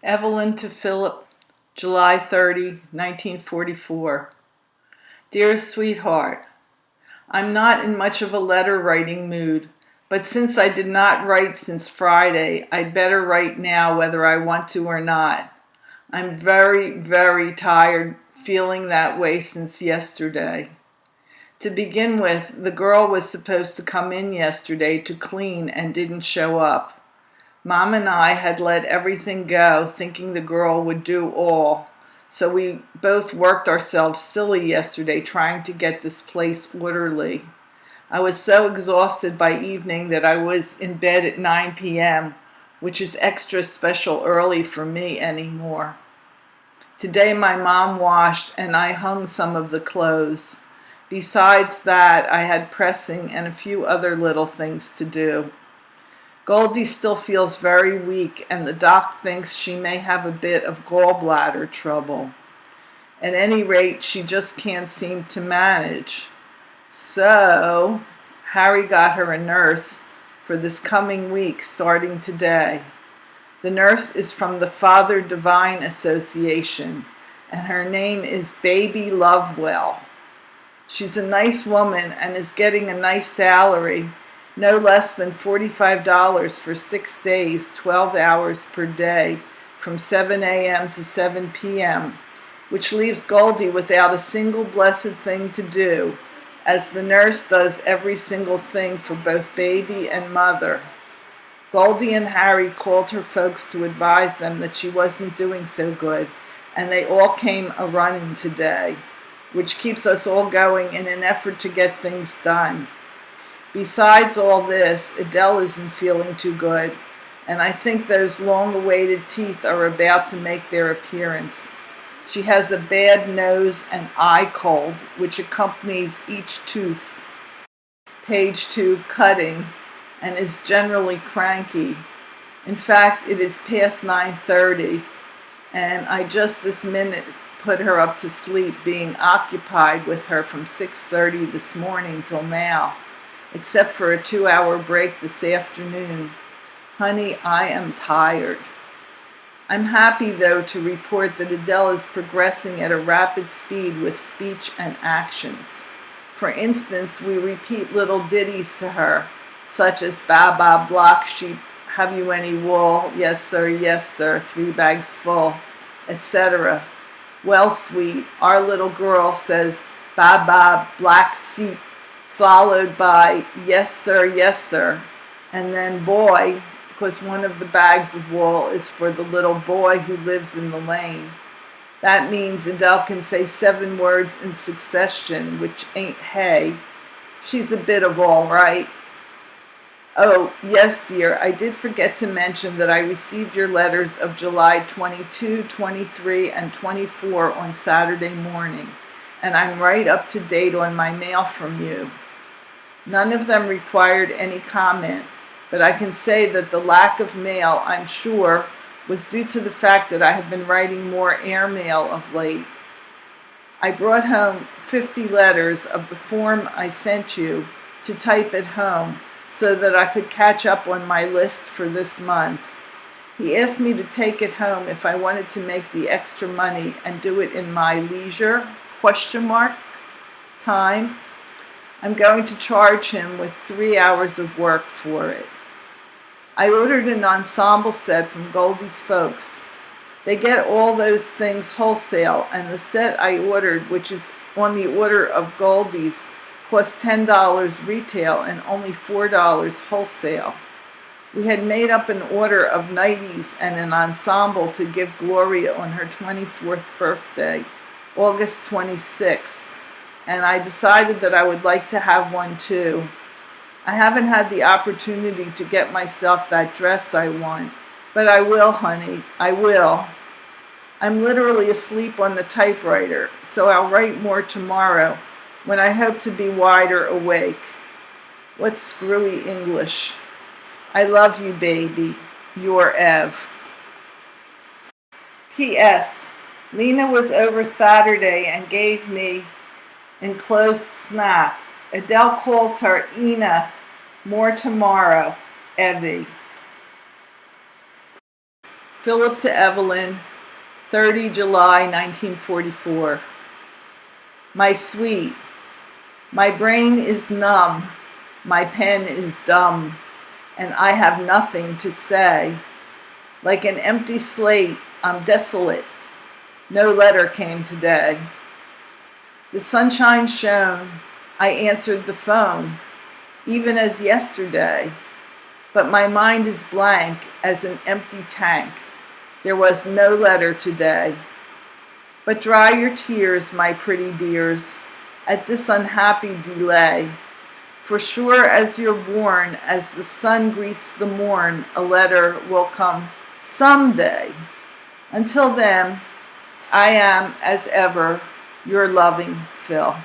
Evelyn to Philip, July 30, 1944. Dearest sweetheart, I'm not in much of a letter writing mood, but since I did not write since Friday, I'd better write now whether I want to or not. I'm very, very tired, feeling that way since yesterday. To begin with, the girl was supposed to come in yesterday to clean and didn't show up. Mom and I had let everything go, thinking the girl would do all. So we both worked ourselves silly yesterday trying to get this place orderly. I was so exhausted by evening that I was in bed at 9 p.m., which is extra special early for me anymore. Today my mom washed and I hung some of the clothes. Besides that, I had pressing and a few other little things to do. Goldie still feels very weak, and the doc thinks she may have a bit of gallbladder trouble. At any rate, she just can't seem to manage. So, Harry got her a nurse for this coming week, starting today. The nurse is from the Father Divine Association, and her name is Baby Lovewell. She's a nice woman and is getting a nice salary, no less than $45 for 6 days, 12 hours per day, from 7 a.m. to 7 p.m., which leaves Goldie without a single blessed thing to do, as the nurse does every single thing for both baby and mother. Goldie and Harry called her folks to advise them that she wasn't doing so good, and they all came a-running today, which keeps us all going in an effort to get things done. Besides all this, Adele isn't feeling too good, and I think those long-awaited teeth are about to make their appearance. She has a bad nose and eye cold, which accompanies each tooth, page 2, cutting, and is generally cranky. In fact, it is past 9:30, and I just this minute put her up to sleep, being occupied with her from 6:30 this morning till now, except for a 2-hour break this afternoon. Honey, I am tired. I'm happy, though, to report that Adele is progressing at a rapid speed with speech and actions. For instance, we repeat little ditties to her, such as "Ba-ba, block sheep, have you any wool? Yes, sir, 3 bags full," etc. Well, sweet, our little girl says "Ba-ba, black sheep," followed by yes, sir, and then boy, because one of the bags of wool is for the little boy who lives in the lane. That means Adele can say 7 words in succession, which ain't hay. She's a bit of all right. Oh, yes, dear, I did forget to mention that I received your letters of July 22, 23, and 24 on Saturday morning, and I'm right up to date on my mail from you. None of them required any comment, but I can say that the lack of mail, I'm sure, was due to the fact that I have been writing more airmail of late. I brought home 50 letters of the form I sent you to type at home so that I could catch up on my list for this month. He asked me to take it home if I wanted to make the extra money and do it in my leisure, time. I'm going to charge him with 3 hours of work for it. I ordered an ensemble set from Goldie's folks. They get all those things wholesale, and the set I ordered, which is on the order of Goldie's, cost $10 retail and only $4 wholesale. We had made up an order of nighties and an ensemble to give Gloria on her 24th birthday, August 26th. And I decided that I would like to have one too. I haven't had the opportunity to get myself that dress I want, but I will, honey, I will. I'm literally asleep on the typewriter, so I'll write more tomorrow, when I hope to be wider awake. What screwy English. I love you, baby. Your Ev. P.S. Lena was over Saturday and gave me enclosed snap. Adele calls her Ina. More tomorrow. Evie. Philip to Evelyn, 30 July 1944. My sweet, my brain is numb, my pen is dumb, and I have nothing to say. Like an empty slate, I'm desolate. No letter came today. The sunshine shone. I answered the phone, even as yesterday. But my mind is blank as an empty tank. There was no letter today. But dry your tears, my pretty dears, at this unhappy delay. For sure as you're born, as the sun greets the morn, a letter will come someday. Until then, I am, as ever, your loving Phil.